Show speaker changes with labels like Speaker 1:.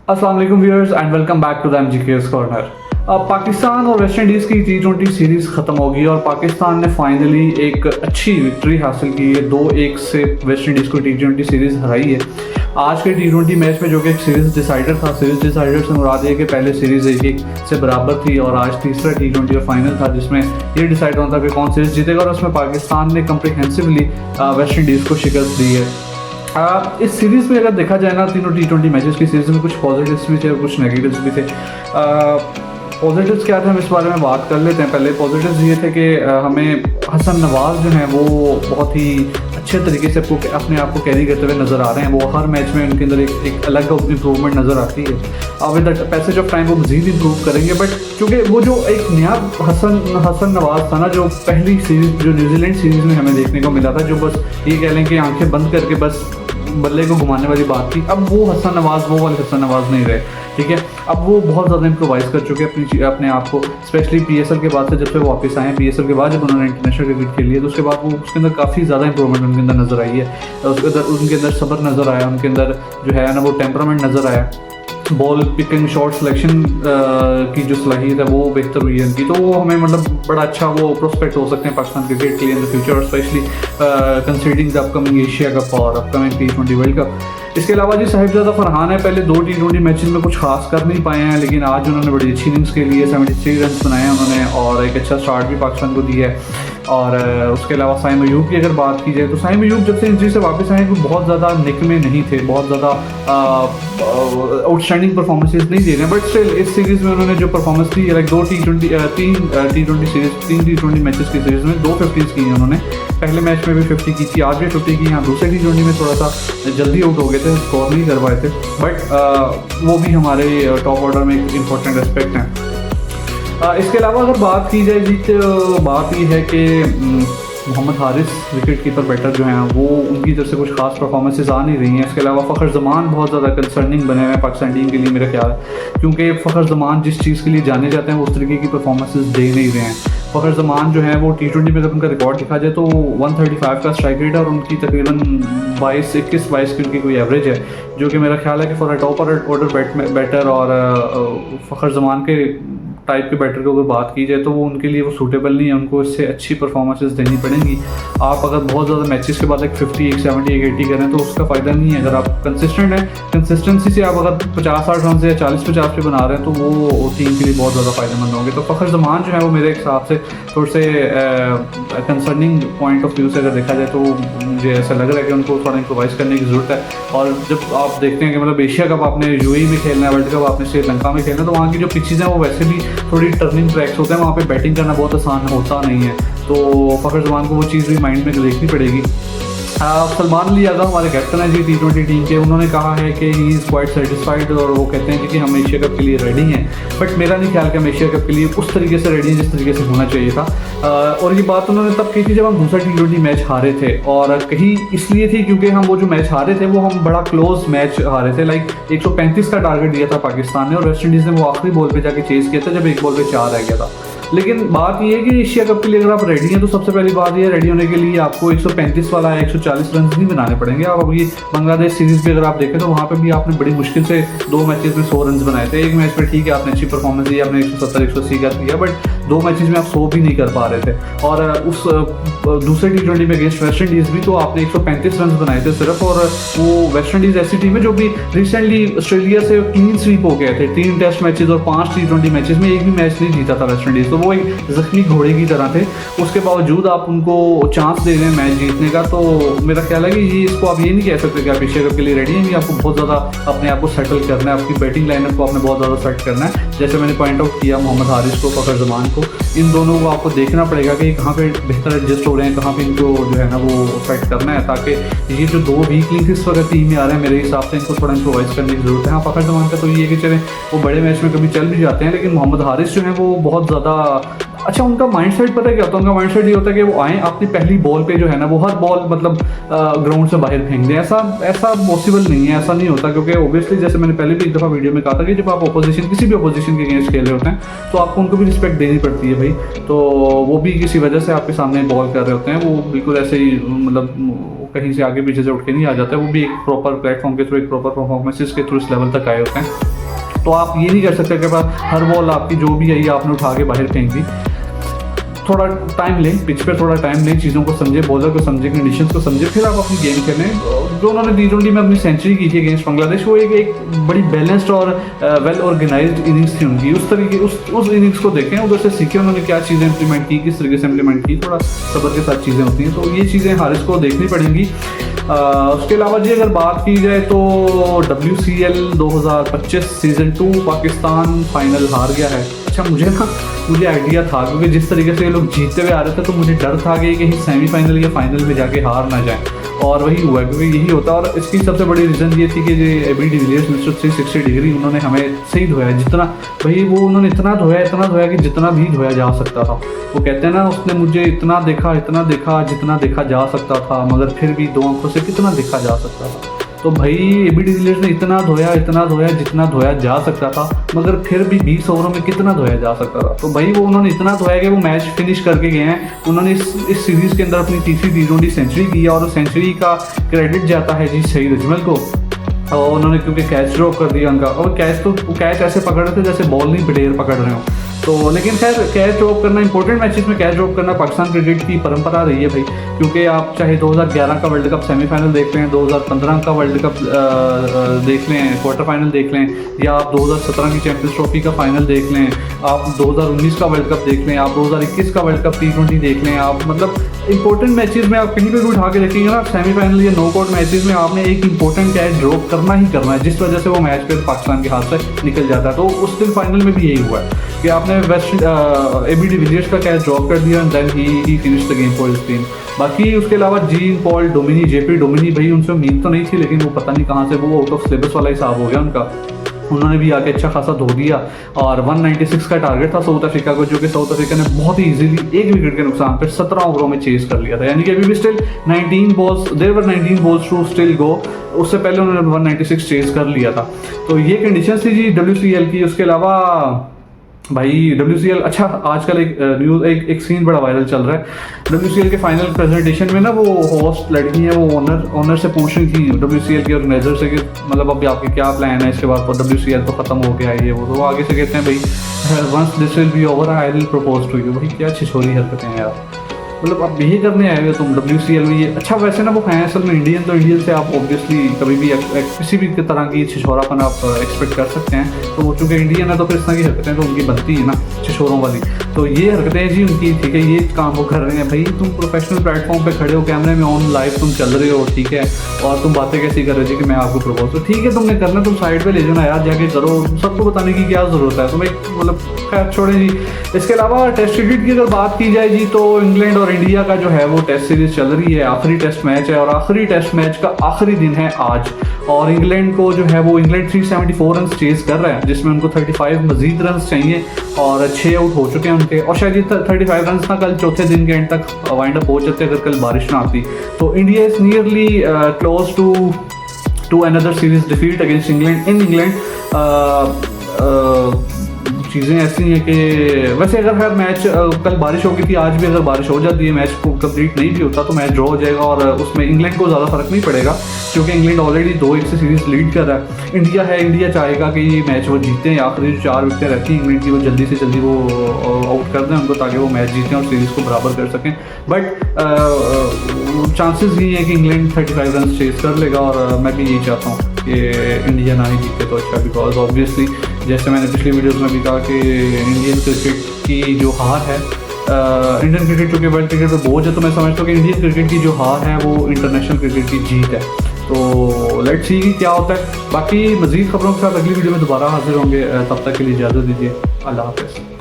Speaker 1: अस्सलाम वालेकुम viewers and welcome back to the MGKS corner. अब पाकिस्तान और वेस्ट इंडीज़ की T20 सीरीज़ ख़त्म होगी और पाकिस्तान ने फाइनली एक अच्छी विक्ट्री हासिल की है। 2-1 से वेस्ट इंडीज़ को T20 सीरीज़ हराई है। आज के T20 मैच में जो कि एक सीरीज़ डिसाइडर था, सीरीज़ डिसाइडर से मुराद है कि पहले सीरीज़ 1-1 से बराबर थी और आज तीसरा T20 और फाइनल था जिसमें ये डिसाइड होता था कि कौन सीरीज़ जीतेगा और उसमें पाकिस्तान ने कम्प्रिहेंसिवली वेस्ट इंडीज़ को शिकस्त दी है। इस सीरीज़ में अगर देखा जाए ना, तीनों T20 मैचेस की सीरीज़ में कुछ पॉजिटिव्स भी थे और कुछ नेगेटिव्स भी थे। पॉजिटिव्स क्या थे, हम इस बारे में बात कर लेते हैं। पहले पॉजिटिव्स ये थे कि हमें हसन नवाज़ जो हैं वो बहुत ही अच्छे तरीके से अपने आप को कैरी करते हुए नज़र आ रहे हैं। वो हर मैच में उनके अंदर एक अलग इम्प्रूवमेंट नज़र आती है। अब with the passage of time वो मज़ीद इम्प्रूव करेंगे, बट चूँकि वो जो एक नया हसन नवाज़ था ना, जो पहली सीरीज़ जो न्यूजीलैंड सीरीज़ में हमें देखने को मिला था, जो बस ये कह लें कि आंखें बंद करके बस बल्ले को घुमाने वाली बात थी, अब वो हसन नवाज़ वो वाले हसन नवाज़ नहीं रहे। ठीक है, अब वो बहुत ज़्यादा इम्प्रोवाइज़ कर चुके हैं अपने आप को, स्पेशली PSL के बाद से जब से वो वापस आए हैं। PSL के बाद जब उन्होंने इंटरनेशनल क्रिकेट खेली है तो उसके बाद वो उसके अंदर काफ़ी ज़्यादा इंप्रूवमेंट उनके अंदर नज़र आई है। उनके अंदर सब्र नज़र आया, उनके अंदर जो है ना वो टेम्परामेंट नज़र आया, बॉल पिकिंग शॉट सिलेक्शन की जो सलाहियत है वो बेहतर हुई है उनकी। तो वो हमें मतलब बड़ा अच्छा वो प्रोस्पेक्ट हो सकते हैं पाकिस्तान क्रिकेट के लिए इन द फ्यूचर, और specially considering the upcoming Asia cup और अपकमिंग T20 वर्ल्ड कप। इसके अलावा जी साहिबजादा फरहान है, पहले 2 T20 मैचेस में कुछ खास कर नहीं पाए हैं, लेकिन आज उन्होंने बड़ी अच्छी इनिंग्स के लिए 73 रन बनाए हैं उन्होंने और एक अच्छा स्टार्ट भी पाकिस्तान को दिया है। और उसके अलावा साइम अयूब की अगर बात की जाए तो साइम अयूब जब से इंजरी से वापस आए तो बहुत ज़्यादा निक में नहीं थे, बहुत ज़्यादा आउटस्टैंडिंग परफॉर्मेंसेज नहीं दे रहे हैं, बट स्टिल इस सीरीज़ में उन्होंने जो परफॉर्मेंस दी, लाइक 3 T20 मैचेस की सीरीज़ में 2 50s की हैं उन्होंने। पहले मैच में भी 50 की थी, आज भी 50 की। यहाँ दूसरे T20 में थोड़ा सा जल्दी आउट हो गए थे, स्कोर नहीं कर पाए थे, बट वो भी हमारे टॉप ऑर्डर में एक इम्पॉर्टेंट एस्पेक्ट हैं। इसके अलावा अगर बात की जाए जी तो बात ये है कि Mohammad Haris wicket keeper batter जो हैं वो उनकी तरफ से कुछ खास परफॉर्मेंसेज आ नहीं रही हैं। इसके अलावा फ़खर ज़मान बहुत ज़्यादा कंसर्निंग बने हुए हैं पाकिस्तान टीम के लिए, मेरा ख्याल है, क्योंकि फ़खर ज़मान जिस चीज़ के लिए जाने जाते हैं वो उस तरीके की परफॉर्मेंसेज दे नहीं रहे हैं। फ़खर ज़मान जो है वो T20 में अगर उनका रिकॉर्ड दिखा जाए तो 135 का स्ट्राइक रेट है और उनकी तकरीबन 21-22 की उनकी कोई एवरेज है, जो कि मेरा ख्याल है कि for a top order batter और फ़खर ज़मान के टाइप के बैटर की अगर बात की जाए तो वो उनके लिए वो सूटेबल नहीं है, उनको इससे अच्छी परफॉर्मेंसेस देनी पड़ेंगी। आप अगर बहुत ज़्यादा मैचेस के बाद एक 50, एक 70, एक 80 करें तो उसका फ़ायदा नहीं है। अगर आप कंसिस्टेंट हैं, कंसिस्टेंसी से आप अगर 50-60 रन से या 40-50 पे बना रहे हैं तो वो टीम के लिए बहुत ज़्यादा फ़ायदेमंद होंगे। तो फ़खर ज़मान जो है वो मेरे हिसाब से थोड़े से कंसर्निंग पॉइंट ऑफ व्यू से अगर देखा जाए तो मुझे ऐसा लग रहा है कि उनको थोड़ा इम्प्रोवाइज़ करने की ज़रूरत है। और जब आप देखते हैं कि मतलब एशिया कप आपने UAE में खेलना है, वर्ल्ड कप आपने श्रीलंका में खेलना है, तो वहाँ की जो पिचेज़ हैं वो वैसे भी थोड़ी टर्निंग ट्रैक्स होते हैं, वहाँ पे बैटिंग करना बहुत आसान होता नहीं है। तो फ़खर ज़मान को वो चीज़ भी माइंड में देखनी पड़ेगी। सलमान अली यादव हमारे कैप्टन है जी T20 टीम के, उन्होंने कहा है कि ही इज़ क्वाइट सेटिस्फाइड और वो कहते हैं कि हम एशिया कप के लिए रेडी हैं, बट मेरा नहीं ख्याल कि हम एशिया कप के लिए उस तरीके से रेडी हैं जिस तरीके से होना चाहिए था। और ये बात उन्होंने तब की थी जब हम दूसरा T20 मैच हारे थे, और कहीं इसलिए थी क्योंकि हम वो जो मैच हारे थे वो हम बड़ा क्लोज मैच हारे थे, लाइक 135 का टारगेट दिया था पाकिस्तान ने और वेस्ट इंडीज़ ने वो आखिरी बॉल पे जाके चेज़ किया था जब एक बॉल पे 4 रह गया था। लेकिन बात ये है कि एशिया कप के लिए अगर आप रेडी हैं तो सबसे पहली बात ये रेडी होने के लिए आपको 135 वाला 140 रन नहीं बनाने पड़ेंगे। आप अभी बांग्लादेश सीरीज़ भी अगर आप देखें तो वहाँ पे भी आपने बड़ी मुश्किल से 2 मैचेस में 100 रन बनाए थे। एक मैच में ठीक है आपने अच्छी परफॉर्मेंस दी, आपने 170-180 का दिया, बट 2 मैचेस में आप 100 भी नहीं कर पा रहे थे। और उस दूसरे T20 में अगेंस्ट वेस्ट इंडीज़ भी तो आपने 135 रन बनाए थे सिर्फ, और वो वेस्ट इंडीज़ ऐसी टीम है जो भी रिसेंटली ऑस्ट्रेलिया से क्लीन स्वीप हो गए थे। 3 टेस्ट मैचेस और 5 T20 मैचेस में एक भी मैच नहीं जीता था वेस्ट इंडीज़, तो वो एक जख्मी घोड़े की तरह थे। उसके बावजूद आप उनको चांस दे रहे हैं मैच जीतने का, तो मेरा ख्याल है कि ये इसको आप ये नहीं कह सकते कि आप एशिया कप के लिए रेडी हैं। आपको बहुत ज़्यादा अपने आप को सेटल करना है, आपकी बैटिंग लाइनअप को आपने बहुत ज़्यादा सेट करना है। जैसे मैंने पॉइंट आउट किया मोहम्मद हारिस को, फ़खर ज़मान को, इन दोनों को आपको देखना पड़ेगा कि कहाँ पे बेहतर एडजस्ट हो रहे हैं, कहाँ पे इनको जो है ना वो सेट करना है, ताकि ये जो 2 वीक लिंक इस वक्त टीम में आ रहे हैं मेरे हिसाब से इनको थोड़ा इम्प्रोवाइज़ करने की ज़रूरत है। हाँ, फ़खर ज़मान का तो ये है कि चलें वो बड़े मैच में कभी चल भी जाते हैं, लेकिन मोहम्मद हारिस जो है वो बहुत ज़्यादा अच्छा उनका माइंडसेट पता है क्या होता है, उनका माइंडसेट ये होता है कि वो आए अपनी पहली बॉल पे जो है ना वो हर बॉल मतलब ग्राउंड से बाहर फेंक दें। ऐसा पॉसिबल नहीं है, ऐसा नहीं होता, क्योंकि ऑब्वियसली जैसे मैंने पहले भी एक दफ़ा वीडियो में कहा था कि जब आप अपोजिशन किसी भी अपोजिशन के अगेंस्ट खेल रहे होते हैं तो आपको उनको भी रिस्पेक्ट देनी पड़ती है भाई। तो वो भी किसी वजह से आपके सामने बॉल कर रहे होते हैं, वो बिल्कुल ऐसे ही मतलब कहीं से आगे पीछे से उठ के नहीं आ जाता है, वो भी एक प्रॉपर प्लेटफॉर्म के थ्रू, एक प्रॉपर परफॉर्मेंसेस के थ्रू इस लेवल तक आए होते हैं। तो आप ये नहीं कर सकते कि हर बॉल आपकी जो भी आई आपने उठा के बाहर फेंक दी। थोड़ा टाइम लें, पिच पे थोड़ा टाइम लें, चीज़ों को समझे, बॉलर को समझे, कंडीशंस को समझे, फिर आप अपनी गेम खेलें। जो उन्होंने T20 में अपनी सेंचुरी की थी अगेंस्ट बांग्लादेश, वो एक बड़ी बैलेंस्ड और वेल ऑर्गेनाइज्ड इनिंग्स थी उनकी। उस तरीके उस इनिंग्स को देखें, उधर से सीखें उन्होंने क्या चीज़ें इंप्लीमेंट की, किस तरीके से इंप्लीमेंट की। थोड़ा सब्र के साथ चीज़ें होती हैं, तो ये चीज़ें हारिस को देखनी पड़ेंगी। उसके अलावा जी अगर बात की जाए तो WCL 2025 सीज़न 2 पाकिस्तान फाइनल हार गया है। अच्छा मुझे आइडिया था, क्योंकि जिस तरीके से ये लोग जीतते हुए आ रहे थे तो मुझे डर था कि कहीं सेमीफाइनल या फाइनल में जाके हार ना जाए, और वही हुआ, क्योंकि यही होता है। और इसकी सबसे बड़ी रीज़न ये थी कि जो AB डिविलियर्स मिस्टर 360 डिग्री उन्होंने हमें सही धोया, जितना भाई वो उन्होंने इतना धोया कि जितना भी धोया जा सकता था। वो कहते हैं ना, उसने मुझे इतना देखा जितना देखा जा सकता था, मगर फिर भी 2 आंखों से कितना देखा जा सकता था। तो भाई AB डिविलियर्स ने इतना धोया जितना धोया जा सकता था, मगर फिर भी 20 ओवरों में कितना धोया जा सकता था। तो भाई वो उन्होंने इतना धोया कि वो मैच फिनिश करके गए हैं। उन्होंने इस सीरीज़ के अंदर अपनी तीसरी T20 सेंचुरी की है, और सेंचुरी का क्रेडिट जाता है जी शहीद अजमल को। और उन्होंने क्योंकि कैच ड्रॉप कर दिया उनका, और कैच ऐसे पकड़ रहे थे जैसे बॉल नहीं बिडेर पकड़ रहे हो। तो लेकिन खैर कैच ड्रॉप करना, इंपॉर्टेंट मैचेस में कैच ड्रॉप करना पाकिस्तान क्रिकेट की परंपरा रही है भाई। क्योंकि आप चाहे 2011 का वर्ल्ड कप सेमीफाइनल देख लें, 2015 का वर्ल्ड कप देख लें, क्वार्टर फाइनल देख लें, या आप 2017 की चैंपियंस ट्रॉफी का फाइनल देख लें, आप 2019 का वर्ल्ड कप देख लें, आप 2021 का वर्ल्ड कप T20 देख लें, आप मतलब इंपॉर्टेंट मैचेस में आप कहीं पे भी उठा के देखेंगे ना, सेमीफाइनल या नॉकआउट मैचेस में आपने एक इंपॉर्टेंट कैच ड्रॉप करना ही करना है, जिस वजह से वो मैच फिर पाकिस्तान के हाथ से निकल जाता है। तो उस दिन फाइनल में भी यही हुआ है कि आपने AB डिविलियर्स का कैच ड्रॉप कर दिया, and then he finished the game for his team. बाकी उसके अलावा Jean Paul Duminy, JP Duminy, भाई उनसे उम्मीद तो नहीं थी, लेकिन वो पता नहीं कहाँ से वो आउट ऑफ सिलेबस वाला हिसाब हो गया उनका। उन्होंने भी आके अच्छा खासा धो दिया, और 196 का टारगेट था साउथ अफ्रीका को, जो कि साउथ अफ्रीका ने बहुत ही इजीली 1 विकेट के नुकसान पर 17 ओवरों में चेज कर लिया था। यानी कि अभी भी still 19 balls to still go, उससे पहले उन्होंने 196 चेज कर लिया था। तो ये कंडीशन थी जी WCL की। उसके अलावा भाई WCL, अच्छा आजकल एक सीन बड़ा वायरल चल रहा है WCL के फाइनल प्रेजेंटेशन में ना, वो होस्ट लड़की है, वो ओनर से पूछ रही थी WCL के ऑर्गेनाइजर से कि मतलब अभी आपके क्या प्लान है इसके बाद, WCL तो खत्म हो गया है ये वो। तो आगे से कहते हैं भाई once this will be over I will propose to you. भाई क्या छिछोरी हरकतें हैं यार, मतलब आप यही करने आए हो तुम WCL में ये। अच्छा वैसे ना वो हैं असल में इंडियन, तो इंडियन से आप ऑब्वियसली कभी भी किसी भी तरह की छिछोरापन आप एक्सपेक्ट कर सकते हैं। तो वो चूँकि इंडियन है तो फिर इस तरह की हरकतें तो उनकी बनती है ना छिछोरों वाली। तो ये हरकतें जी उनकी, ठीक है, ये काम वो कर रहे हैं। भाई तुम प्रोफेशनल प्लेटफॉर्म पे खड़े हो, कैमरे में ऑन लाइव तुम चल रहे हो, ठीक है, और तुम बातें कैसी कर रहे हो कि मैं आपको प्रपोज, तो ठीक है तुमने करना, तुम साइड पे ले जाना यार, जाके करो, सबको बताने की क्या ज़रूरत है तुम्हें, मतलब खैर छोड़ें जी। इसके अलावा टेस्ट क्रिकेट की अगर बात की जाए जी, तो इंग्लैंड और इंडिया का जो है वो टेस्ट सीरीज चल रही है, आखिरी टेस्ट मैच है, और आखिरी टेस्ट मैच का आखिरी दिन है आज। और इंग्लैंड को जो है वो इंग्लैंड 374 रन चेज कर रहा है, जिसमें उनको 35 मजीद रन चाहिए, और 6 आउट हो चुके हैं उनके, और शायद ये 35 रन ना कल चौथे दिन के एंड तक वाइंड अप हो जाते अगर कल बारिश ना आती। तो India is nearly close to another series defeat against England in England. चीज़ें ऐसी हैं कि वैसे अगर हर मैच कल बारिश होगी थी, आज भी अगर बारिश हो जाती है, मैच को कंप्लीट नहीं भी होता तो मैच ड्रॉ हो जाएगा, और उसमें इंग्लैंड को ज़्यादा फर्क नहीं पड़ेगा, क्योंकि इंग्लैंड ऑलरेडी 2-1 से सीरीज लीड कर रहा है। इंडिया चाहेगा कि ये मैच वो जीतें, आखिरी जो 4 विकेटें रहती हैं इंग्लैंड की वो जल्दी से जल्दी वो आउट कर दें उनको, ताकि वो मैच जीतें और सीरीज़ को बराबर कर सकें। बट चांसेस ये हैं कि इंग्लैंड 35 रन चेज कर लेगा, और मैं भी यही चाहता हूँ कि इंडिया ना ही जीते तो अच्छा, बिकॉज ऑब्वियसली जैसे मैंने पिछली वीडियोस में भी कहा कि इंडियन क्रिकेट की जो हार है, इंडियन क्रिकेट चूँकि वर्ल्ड क्रिकेट में बोझ है, तो मैं समझता हूँ कि इंडियन क्रिकेट की जो हार है वो इंटरनेशनल क्रिकेट की जीत है। तो लेट्स सी क्या होता है। बाकी मज़ीद खबरों के साथ अगली वीडियो में दोबारा हाजिर होंगे, तब तक के लिए इजाज़त दीजिए, अल्लाह हाफ़िज़।